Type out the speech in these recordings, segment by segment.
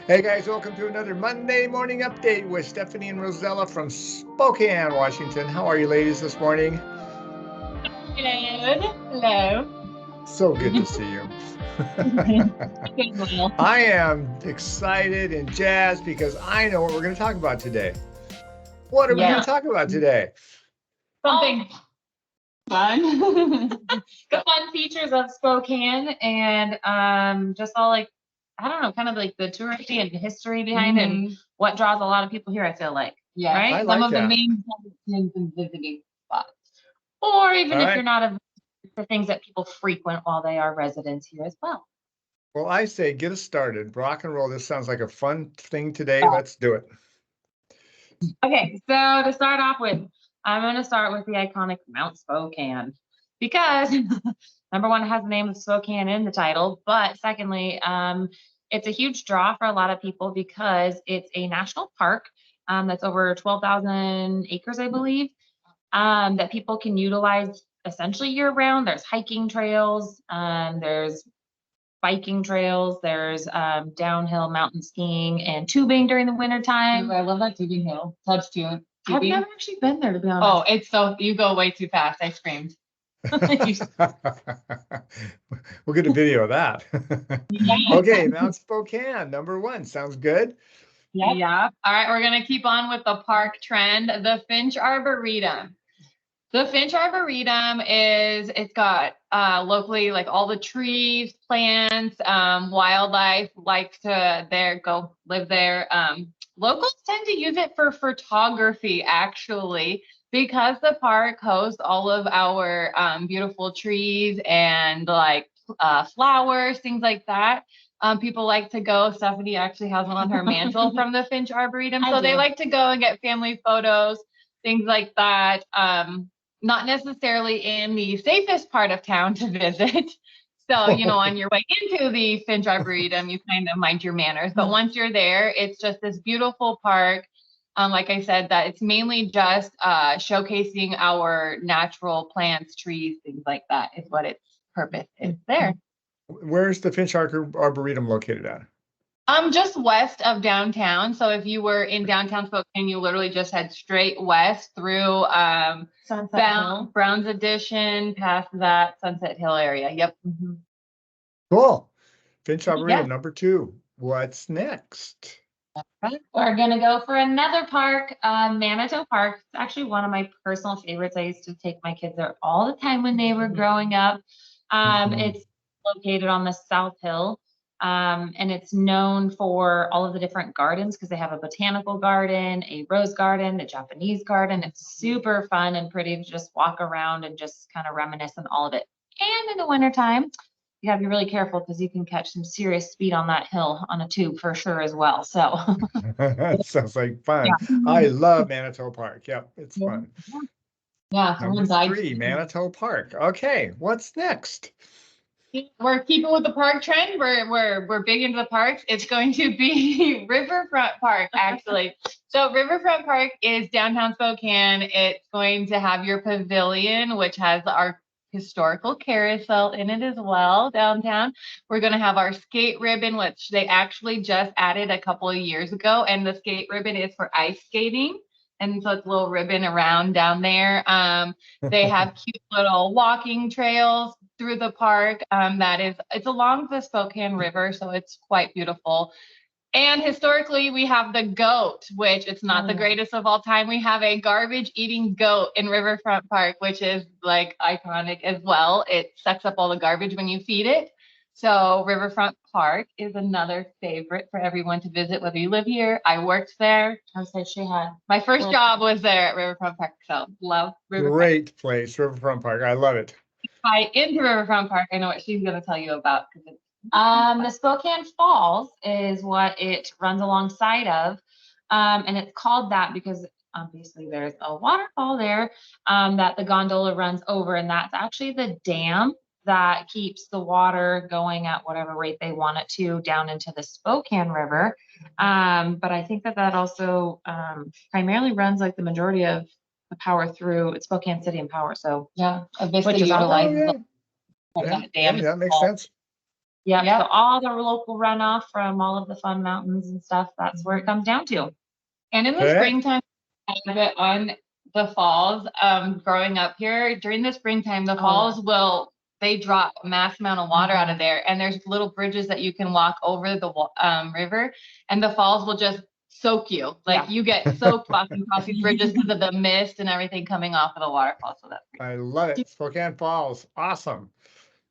Hey guys, welcome to another Monday morning update with Stephanie and Rosella from Spokane, Washington. How are you ladies this morning? Good. Hello. So good to see you. I am excited and jazzed because I know what we're going to talk about today. What are we going to talk about today? Something fun. The fun features of Spokane and just all like, I don't know, kind of like the touristy and history behind it and what draws a lot of people here, I feel like. Yeah, right? Some of the main and visiting spots. Or even if you're not the things that people frequent while they are residents here as well. Well, I say get us started. Rock and roll. This sounds like a fun thing today. Let's do it. Okay, so to start off with, I'm going to start with the iconic Mount Spokane because number one, it has the name of Spokane in the title, but secondly, it's a huge draw for a lot of people because it's a national park that's over 12,000 acres, I believe, that people can utilize essentially year round. There's hiking trails, there's biking trails, there's downhill mountain skiing and tubing during the winter time. I love that tubing hill. Touch tubing. I've never actually been there, to be honest. Oh, it's so, you go way too fast. I screamed. We'll get a video of that. Okay, Mount Spokane, number one. Sounds good. Yeah. All right, we're going to keep on with the park trend, the Finch Arboretum. The Finch Arboretum it's got locally like all the trees, plants, wildlife like to go live there. Locals tend to use it for photography actually, because the park hosts all of our beautiful trees and like flowers, things like that. People like to go. Stephanie actually has one on her mantle from the Finch Arboretum. So they like to go and get family photos, things like that. Not necessarily in the safest part of town to visit. So, on your way into the Finch Arboretum, you kind of mind your manners. But once you're there, it's just this beautiful park. Like I said, that it's mainly just showcasing our natural plants, trees, things like that is what its purpose is there. Where's the Finch Arboretum located at? Just west of downtown. So if you were in downtown Spokane, you literally just head straight west through Brown's Addition, past that Sunset Hill area. Yep. Mm-hmm. Cool. Finch Arboretum, number two. What's next? We're going to go for another park, Manitou Park. It's actually one of my personal favorites. I used to take my kids there all the time when they were growing up. It's located on the South Hill. And it's known for all of the different gardens because they have a botanical garden, a rose garden, a Japanese garden. It's super fun and pretty to just walk around and just kind of reminisce on all of it. And in the wintertime, you have to be really careful because you can catch some serious speed on that hill on a tube for sure as well. So that sounds like fun. Yeah. I love Manitou Park. Yep, it's fun. Yeah, number three, Manitou Park. Okay, what's next? We're keeping with the park trend. We're big into the parks. It's going to be Riverfront Park, actually. So Riverfront Park is downtown Spokane. It's going to have your pavilion, which has our historical carousel in it as well downtown. We're going to have our skate ribbon, which they actually just added a couple of years ago. And the skate ribbon is for ice skating. And so it's a little ribbon around down there. They have cute little walking trails through the park. It's along the Spokane River, so it's quite beautiful. And historically, we have the goat, which it's not the greatest of all time. We have a garbage eating goat in Riverfront Park, which is like iconic as well. It sucks up all the garbage when you feed it. So Riverfront Park is another favorite for everyone to visit, whether you live here. I worked there. My first job was there at Riverfront Park, so love Riverfront. Great place, Riverfront Park. I love it. Into Riverfront Park, I know what she's going to tell you about. The Spokane Falls is what it runs alongside of, and it's called that because obviously there's a waterfall there that the gondola runs over, and that's actually the dam that keeps the water going at whatever rate they want it to down into the Spokane River. But I think that also primarily runs like the majority of the power through Spokane City and Power. So yeah, basically utilizes that makes sense. Yeah. Yep. So all the local runoff from all of the fun mountains and stuff, that's where it comes down to. And in the Okay. springtime, I have it on the falls. Growing up here, during the springtime, the falls they drop a mass amount of water out of there. And there's little bridges that you can walk over the river, and the falls will just soak you. Like you get soaked walking across these bridges because of the mist and everything coming off of the waterfall. So that's pretty I love it. Spokane Falls. Awesome.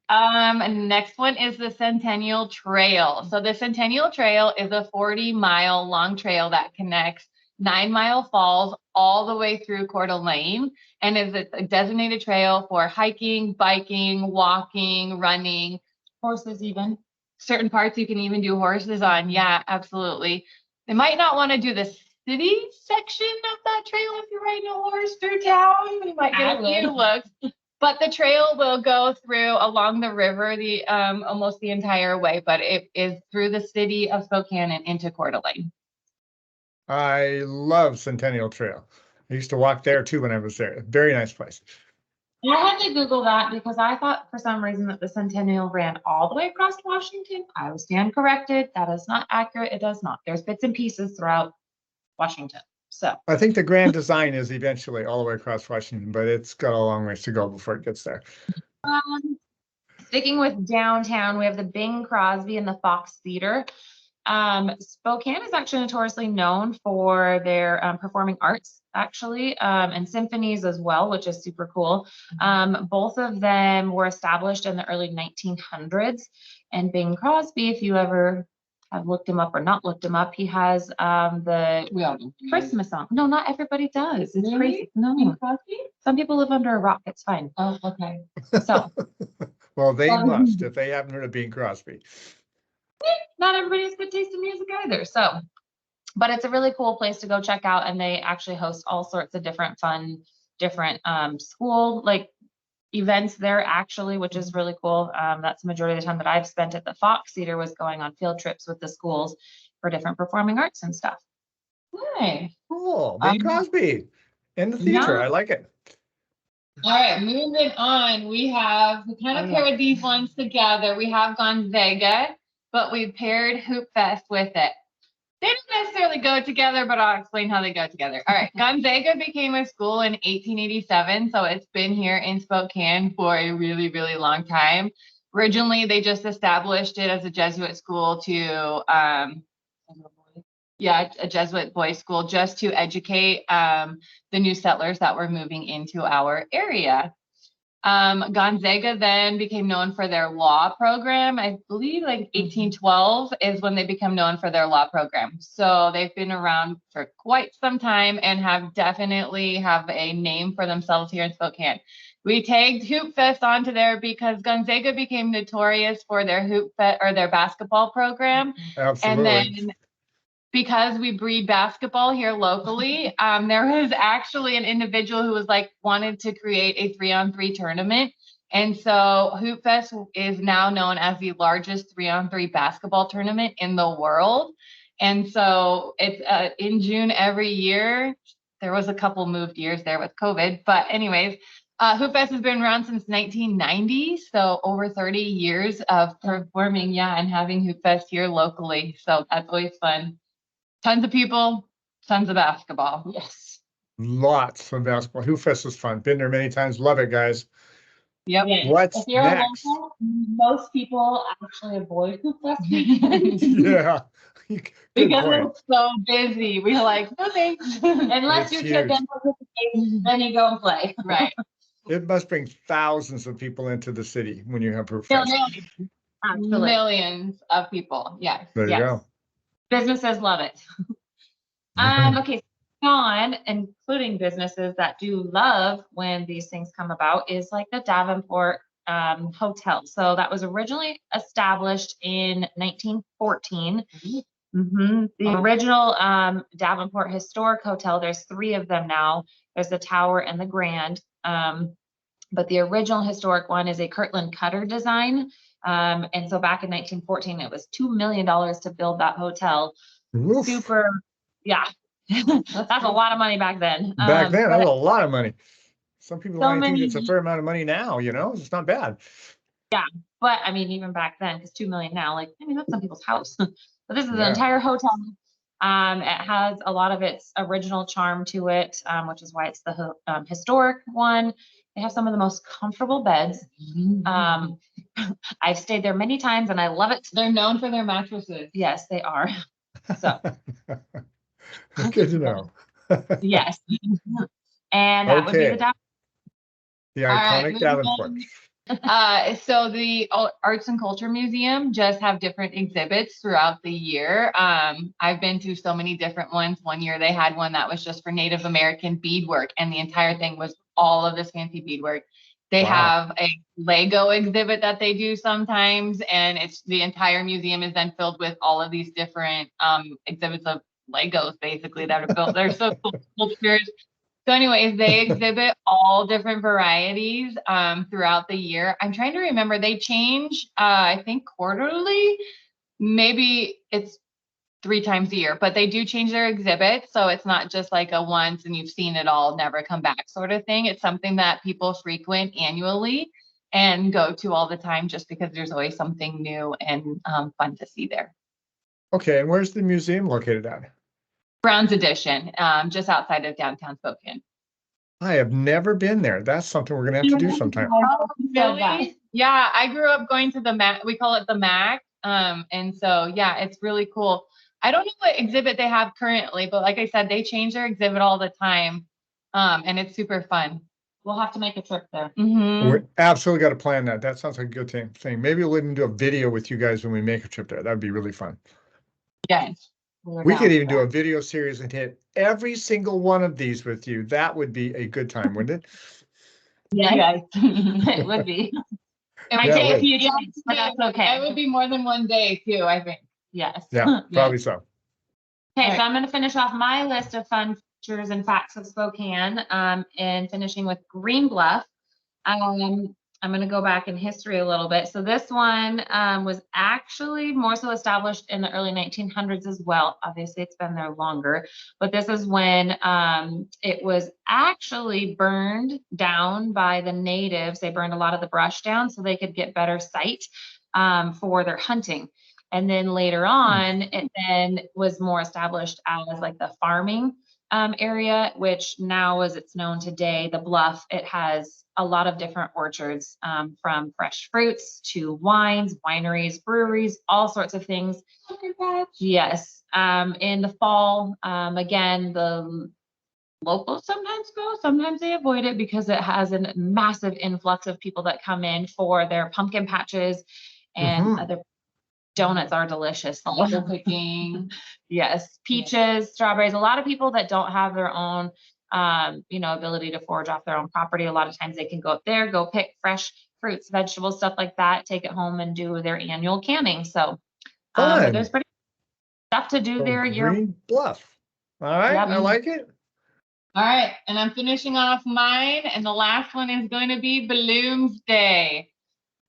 And next one is the Centennial Trail. So the Centennial Trail is a 40-mile long trail that connects 9 Mile Falls all the way through Coeur d'Alene, and is a designated trail for hiking, biking, walking, running, Horses even. certain parts you can even do horses on. Yeah, absolutely. They might not want to do the city section of that trail if you're riding a horse through town. You might get a few looks. But the trail will go through along the river almost the entire way, but it is through the city of Spokane and into Coeur d'Alene. I love Centennial Trail. I used to walk there too when I was there. Very nice place. I had to Google that because I thought for some reason that the Centennial ran all the way across Washington. I was stand corrected. That is not accurate. It does not. There's bits and pieces throughout Washington. So I think the grand design is eventually all the way across Washington, but it's got a long ways to go before it gets there. Sticking with downtown, we have the Bing Crosby and the Fox Theater. Spokane is actually notoriously known for their performing arts, actually, and symphonies as well, which is super cool. Both of them were established in the early 1900s. And Bing Crosby, if you ever have looked him up or not looked him up, he has the Christmas song. No, not everybody does. It's crazy. No, Bing Crosby? some people live under a rock. It's fine. Oh, okay. So Well, they must if they haven't heard of Bing Crosby. not everybody has good taste in music either. So, but it's a really cool place to go check out, and they actually host all sorts of different fun, different school like events there actually, which is really cool. That's the majority of the time that I've spent at the Fox Theater was going on field trips with the schools for different performing arts and stuff. Nice. Cool. Bing Crosby in the theater. Yeah. I like it. All right, moving on. We kind of paired these ones together. We have Gonzaga, but we paired Hoopfest with it. They don't necessarily go together, but I'll explain how they go together. All right, Gonzaga became a school in 1887, so it's been here in Spokane for a really, really long time. Originally, they just established it as a Jesuit school to, a Jesuit boys' school just to educate the new settlers that were moving into our area. Gonzaga then became known for their law program. I believe like 1812 is when they become known for their law program. So they've been around for quite some time and have definitely have a name for themselves here in Spokane. We tagged Hoopfest onto there because Gonzaga became notorious for their Hoopfest or their basketball program. Absolutely. And then because we breed basketball here locally, there was actually an individual who was like wanted to create a 3-on-3 tournament. And so Hoopfest is now known as the largest 3-on-3 basketball tournament in the world. And so it's in June every year. There was a couple moved years there with COVID, but anyways, Hoopfest has been around since 1990, so over 30 years of performing, and having Hoopfest here locally. So that's always fun. Tons of people, tons of basketball. Yes. Lots of basketball. Hoopfest was fun. Been there many times. Love it, guys. Yep. What's If you're next? a local, most people actually avoid Hoopfest weekend. Yeah. Good Because point. it's so busy. We're like, no thanks. Unless It's your kid huge. then participates, then you go and play. Right. It must bring thousands of people into the city when you have Hoopfest. Absolutely. Millions of people. Yes. There you Yes. go. Businesses love it. Okay, on, including businesses that do love when these things come about, is like the Davenport Hotel. So that was originally established in 1914. The original Davenport Historic Hotel, there's 3 of them now. There's the Tower and the Grand. But the original historic one is a Kirtland Cutter design. And so back in 1914, it was $2 million to build that hotel. Oof. Super, that's a lot of money back then. Back then, that but was a lot of money. Some people So might think many- it's a fair amount of money now, it's not bad. But I mean, even back then, because 2 million now, like, I mean, that's some people's house. But this is an Yeah. entire hotel. It has a lot of its original charm to it, which is why it's the historic one. They have some of the most comfortable beds. I've stayed there many times and I love it. They're known for their mattresses. Yes, they are. So Good to know. yes. And that would be Okay. The iconic moving Davenport. So the Arts and Culture Museum just have different exhibits throughout the year. I've been to so many different ones. One year they had one that was just for Native American beadwork, and the entire thing was all of this fancy beadwork. They have a Lego exhibit that they do sometimes, and it's the entire museum is then filled with all of these different exhibits of Legos basically that are built. They're so cool sculptures. So anyways, they exhibit all different varieties throughout the year. I'm trying to remember, they change, I think quarterly, maybe it's 3 times a year, but they do change their exhibits. So it's not just like a once and you've seen it all, never come back sort of thing. It's something that people frequent annually and go to all the time just because there's always something new and fun to see there. Okay, and where's the museum located at? Brown's Edition, just outside of downtown Spokane. I have never been there. That's something we're gonna have to do sometime. Oh, really? Yeah, I grew up going to the MAC. We call it the MAC. And so, yeah, it's really cool. I don't know what exhibit they have currently, but like I said, they change their exhibit all the time. And it's super fun. We'll have to make a trip there. We absolutely got to plan that. That sounds like a good thing. Maybe we'll even do a video with you guys when we make a trip there. That would be really fun. Yes. We could even do a video series and hit every single one of these with you. That would be a good time, wouldn't it? Yes, it would be. It might take a few days, but that's okay. It would be more than one day too, I think. Yes. Yeah, probably so. Okay, so I'm going to finish off my list of fun features and facts of Spokane, and finishing with Green Bluff. I'm going to go back in history a little bit. So this one was actually more so established in the early 1900s as well. Obviously, it's been there longer, but this is when it was actually burned down by the natives. They burned a lot of the brush down so they could get better sight for their hunting. And then later on, it then was more established as like the farming area, which now, as it's known today, the Bluff, it has a lot of different orchards, from fresh fruits to wines, wineries, breweries, all sorts of things. Yes. In the fall, again, the locals sometimes go, sometimes they avoid it because it has a massive influx of people that come in for their pumpkin patches, and other donuts are delicious. Apple picking. Yes. Peaches, strawberries. A lot of people that don't have their own, ability to forage off their own property. A lot of times they can go up there, go pick fresh fruits, vegetables, stuff like that, take it home and do their annual canning. So there's pretty stuff to do there. Green Bluff. All right. Yep. I like it. All right. And I'm finishing off mine. And the last one is going to be Bloomsday.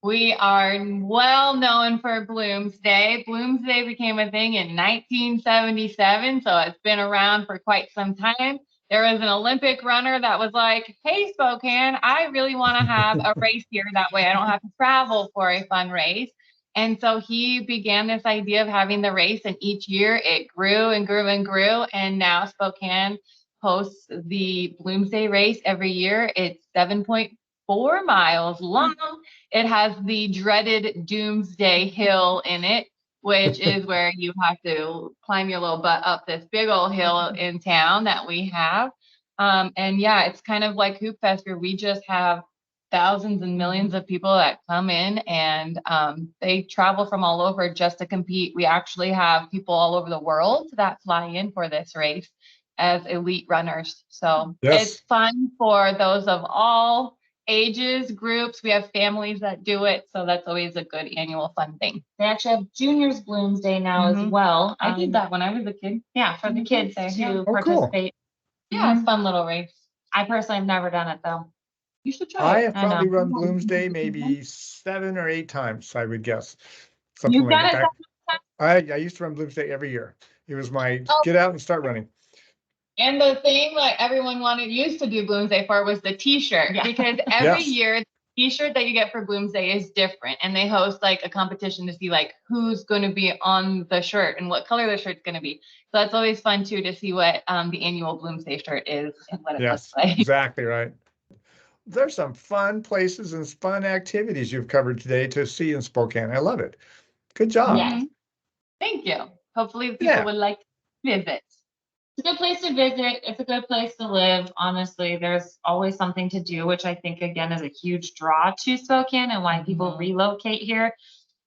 We are well known for Bloomsday. Bloomsday became a thing in 1977, so it's been around for quite some time. There was an Olympic runner that was like, hey, Spokane, I really want to have a race here. That way I don't have to travel for a fun race. And so he began this idea of having the race, and each year it grew and grew and grew. And now Spokane hosts the Bloomsday race every year. It's 7.4 miles long. It has the dreaded Doomsday Hill in it, which is where you have to climb your little butt up this big old hill in town that we have. And yeah, it's kind of like Hoopfest, where we just have thousands and millions of people that come in, and they travel from all over just to compete. We actually have people all over the world that fly in for this race as elite runners. So It's fun for those of all ages, groups. We have families that do it, so that's always a good annual fun thing. They actually have Juniors Bloomsday now as well. I did that when I was a kid. Yeah, for the kids to participate. Cool. Yeah, it's a fun little race. I personally have never done it though. You should try. I have probably run Bloomsday maybe 7 or 8 times, I would guess. Something You've like done it that. I used to run Bloomsday every year. It was my get out and start running. And the thing like everyone used to do Bloomsday for was the t-shirt, because every year t-shirt that you get for Bloomsday is different, and they host like a competition to see like who's going to be on the shirt and what color the shirt's going to be. So it's always fun too to see what the annual Bloomsday shirt is and what it looks like. Exactly right. There's some fun places and fun activities you've covered today to see in Spokane. I love it. Good job. Yes. Thank you. Hopefully people would like to visit. It's a good place to visit. It's a good place to live. Honestly, there's always something to do, which I think, again, is a huge draw to Spokane and why people relocate here,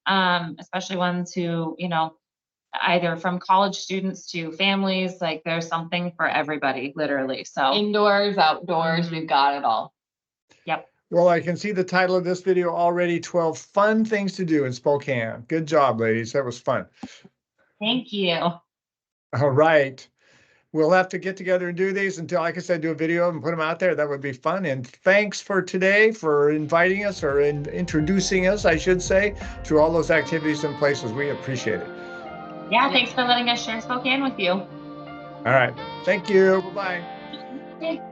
especially ones who, you know, either from college students to families. Like, there's something for everybody, literally. So indoors, outdoors, we've got it all. Yep. Well, I can see the title of this video already, 12 fun things to do in Spokane. Good job, ladies. That was fun. Thank you. All right. We'll have to get together and do these until, like I said, do a video and put them out there. That would be fun. And thanks for today for inviting us or introducing us, I should say, to all those activities and places. We appreciate it. Yeah, thanks for letting us share Spokane with you. All right. Thank you. Bye-bye.